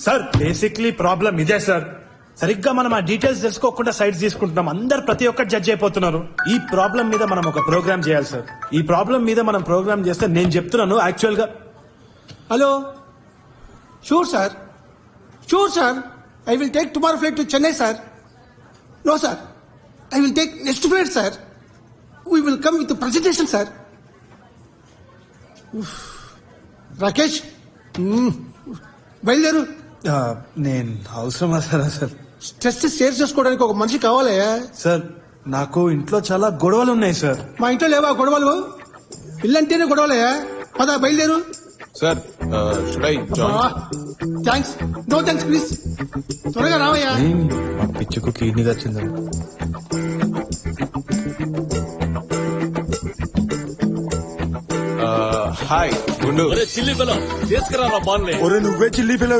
Sir basically problem ఇదే sir. సరిగ్గా మనం ఆ డీటెయిల్స్ తెలుసుకోకుండా సైట్స్ తీసుకుంటున్నాం. అందరు ప్రతి ఒక్కటి జడ్జ్ అయిపోతున్నారు. ఈ ప్రాబ్లం మీద మనం ఒక ప్రోగ్రామ్ చేయాలి సార్. ఈ ప్రాబ్లం మీద మనం ప్రోగ్రామ్ చేస్తే నేను చెప్తున్నాను యాక్చువల్ గా. Hello, sure sir, sure sir. I will take tomorrow flight to Chennai sir. No sir, I will take next flight sir. We will come with presentation sir. Rakesh, బయలుదేరు. నేను అవసరమా సార్? స్ట్రెస్ షేర్ చేసుకోవడానికి ఒక మనిషి కావాలి సార్. నాకు ఇంట్లో చాలా గొడవలు ఉన్నాయి సార్. మా ఇంట్లో లేవా గొడవలు? ఇల్లంటేనే గొడవలే. పద బయలుదేరు. Sir thanks, no thanks please. త్వరగా రావయ్యా. మా పిచ్చుకు కిడ్నీ వచ్చింది. హాయ్ గుండు. చిల్లి పిల్ల తీసుకురా బాగుంది. నువ్వే చిల్లి పిల్ల